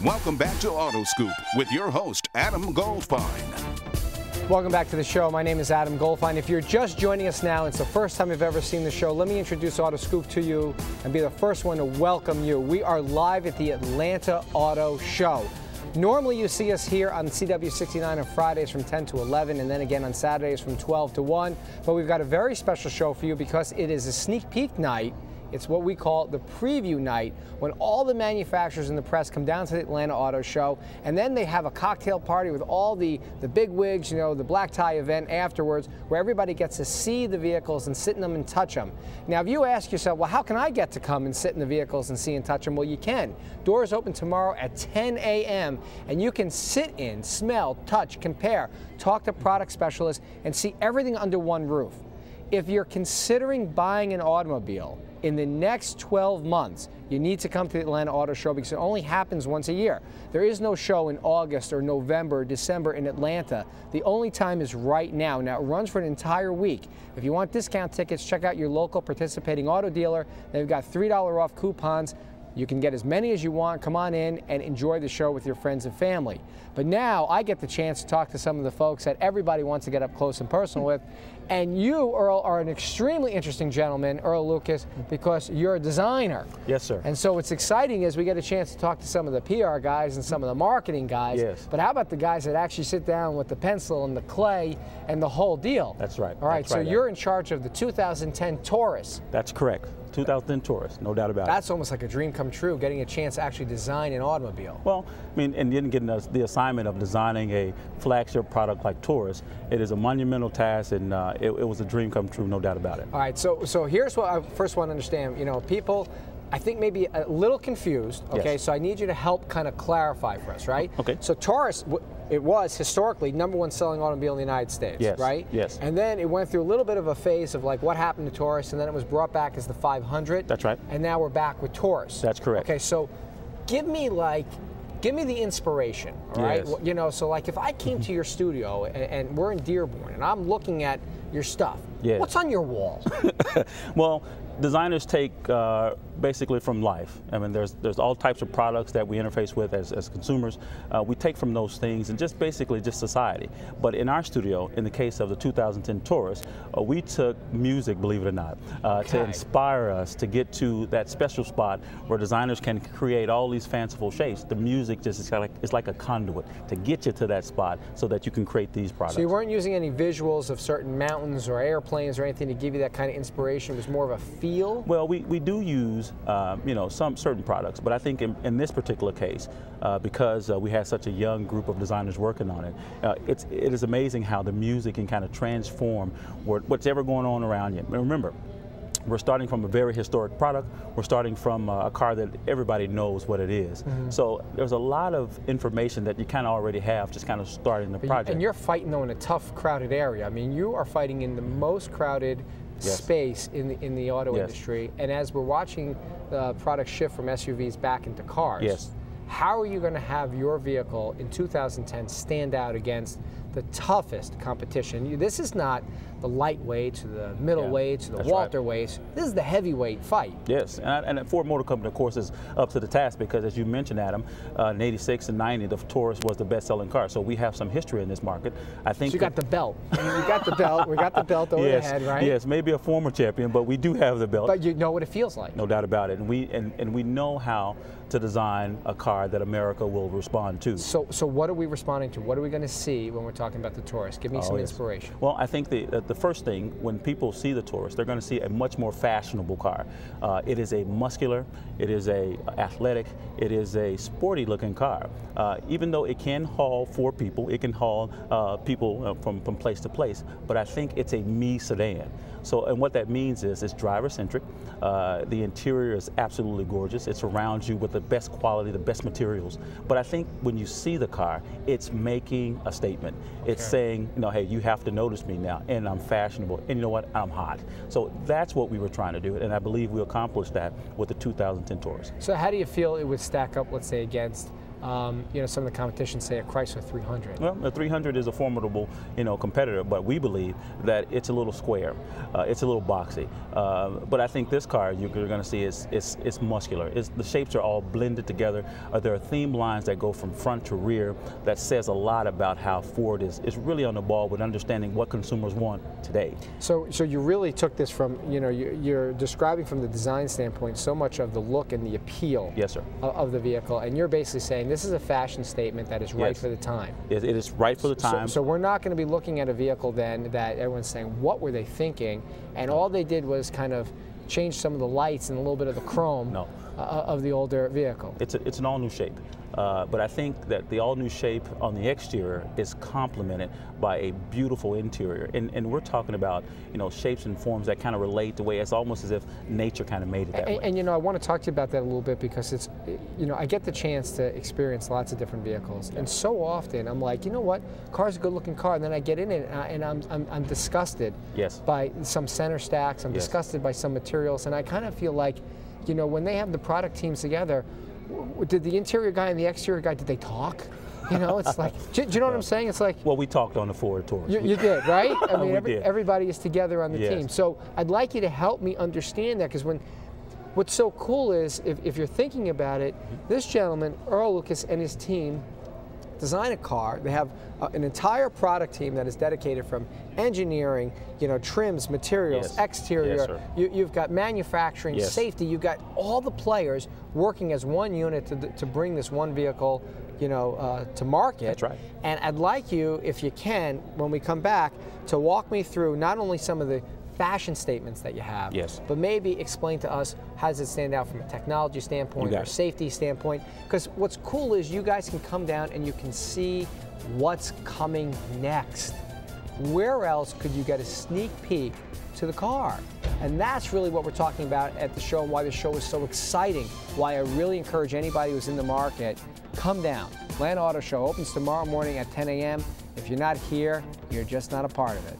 Welcome back to AutoScoop with your host, Adam Goldfine. Welcome back to the show. My name is Adam Goldfine. If you're just joining us now, it's the first time you've ever seen the show, let me introduce AutoScoop to you and be the first one to welcome you. We are live at the Atlanta Auto Show. Normally you see us here on CW69 on Fridays from 10 to 11 and then again on Saturdays from 12 to 1. But we've got a very special show for you because it is a sneak peek night. It's what we call the preview night, when all the manufacturers and the press come down to the Atlanta Auto Show, and then they have a cocktail party with all the big wigs, you know, the black tie event afterwards, where everybody gets to see the vehicles and sit in them and touch them. Now, if you ask yourself, well, how can I get to come and sit in the vehicles and see and touch them? Well, you can. Doors open tomorrow at 10 a.m., and you can sit in, smell, touch, compare, talk to product specialists, and see everything under one roof. If you're considering buying an automobile in the next 12 months, you need to come to the Atlanta Auto Show because it only happens once a year. There is no show in August or November or December in Atlanta. The only time is right now. Now, it runs for an entire week. If you want discount tickets, check out your local participating auto dealer. They've got $3 off coupons. You can get as many as you want. Come on in and enjoy the show with your friends and family. But now I get the chance to talk to some of the folks that everybody wants to get up close and personal with. And you, Earl, are an extremely interesting gentleman, Earl Lucas, because you're a designer. Yes, sir. And so what's exciting is we get a chance to talk to some of the PR guys and some of the marketing guys. Yes. But how about the guys that actually sit down with the pencil and the clay and the whole deal? That's right. All right, That's so right, you're in charge of the 2010 Taurus. That's correct. 2010 Taurus, no doubt about it. That's almost like a dream come true, getting a chance to actually design an automobile. Well, I mean, and then getting the assignment of designing a flagship product like Taurus, it is a monumental task, and it was a dream come true, no doubt about it. All right, so here's what I first want to understand. You know, people, I think, maybe a little confused, okay? Yes. So I need you to help kind of clarify for us, right? Okay. So Taurus, it was historically #1 selling automobile in the United States, yes. right? Yes. And then it went through a little bit of a phase of like what happened to Taurus, and then it was brought back as the 500. That's right. And now we're back with Taurus. That's correct. Okay, so give me the inspiration, all right? Yes. You know, so like if I came to your studio and we're in Dearborn and I'm looking at your stuff, yes. What's on your wall? Well, designers take basically from life. I mean, there's all types of products that we interface with as consumers. We take from those things and just basically just society. But in our studio, in the case of the 2010 Taurus, we took music, believe it or not, to inspire us to get to that special spot where designers can create all these fanciful shapes. The music just is like a conduit to get you to that spot so that you can create these products. So you weren't using any visuals of certain mountains or airplanes or anything to give you that kind of inspiration? It was more of a feel? Well, we do use you know, some certain products, but I think in this particular case, because we had such a young group of designers working on it, it is amazing how the music can kind of transform what's ever going on around you. Remember, we're starting from a very historic product. We're starting from a car that everybody knows what it is. Mm-hmm. So there's a lot of information that you kind of already have just kind of starting the project. And you're fighting, though, in a tough, crowded area. I mean, you are fighting in the most crowded space in the auto industry. And as we're watching the product shift from SUVs back into cars, how are you going to have your vehicle in 2010 stand out against the toughest competition? This is not the lightweights or the middleweights or the welterweights. This is the heavyweight fight. Yes, and Ford Motor Company, of course, is up to the task because, as you mentioned, Adam, in '86 and '90, the Taurus was the best-selling car. So we have some history in this market. I think. So you got the belt. I mean, you got the belt. We got the belt over the head, right? Yes, maybe a former champion, but we do have the belt. But you know what it feels like. No doubt about it, and we know how to design a car that America will respond to. So what are we responding to? What are we going to see when we're talking about the Taurus? Give me some inspiration. Well, I think the first thing, when people see the Taurus, they're going to see a much more fashionable car. It is a muscular, it is a athletic, it is a sporty looking car. Even though it can haul 4 people, it can haul people from place to place, but I think it's a me sedan. So, and what that means is it's driver-centric. The interior is absolutely gorgeous. It surrounds you with the best quality, the best materials. But I think when you see the car, it's making a statement. It's saying, you know, hey, you have to notice me now, and I'm fashionable, and you know what, I'm hot. So that's what we were trying to do, and I believe we accomplished that with the 2010 Taurus. So how do you feel it would stack up, let's say, against you know, some of the competition, say a Chrysler 300. Well, the 300 is a formidable, you know, competitor, but we believe that it's a little square, it's a little boxy. But I think this car you're going to see is muscular. The shapes are all blended together. There are theme lines that go from front to rear that says a lot about how Ford is really on the ball with understanding what consumers want today. So you really took this from, you know, you're describing from the design standpoint so much of the look and the appeal, yes, sir, of the vehicle, and you're basically saying this is a fashion statement that is right, yes, for the time. It is right for the time. So we're not going to be looking at a vehicle then that everyone's saying, what were they thinking? And all they did was kind of change some of the lights and a little bit of the chrome of the older vehicle. It's an all-new shape. But I think that the all-new shape on the exterior is complemented by a beautiful interior. And we're talking about, you know, shapes and forms that kind of relate the way it's almost as if nature kind of made it that way. And, you know, I want to talk to you about that a little bit because it's, you know, I get the chance to experience lots of different vehicles. And so often I'm like, you know what, car's a good-looking car. And then I get in it and I'm disgusted, yes, by some center stacks. I'm, yes, disgusted by some materials. And I kind of feel like, you know, when they have the product teams together, did the interior guy and the exterior guy, did they talk? You know, it's like, do you know what I'm saying? It's like, well, we talked on the Ford Taurus. You did, right? I mean, did. Everybody is together on the, yes, team. So I'd like you to help me understand that, because what's so cool is, if you're thinking about it, this gentleman, Earl Lucas, and his team design a car. They have an entire product team that is dedicated from engineering, you know, trims, materials, yes, exterior. Yes, you've got manufacturing, yes, safety. You've got all the players working as one unit to bring this one vehicle, you know, to market. That's right. And I'd like you, if you can, when we come back, to walk me through not only some of the fashion statements that you have, yes, but maybe explain to us, how does it stand out from a technology standpoint or safety standpoint? Because what's cool is you guys can come down and you can see what's coming next. Where else could you get a sneak peek to the car? And that's really what we're talking about at the show, and why the show is so exciting, why I really encourage anybody who's in the market, come down. Atlanta Auto Show opens tomorrow morning at 10 a.m. If you're not here, you're just not a part of it.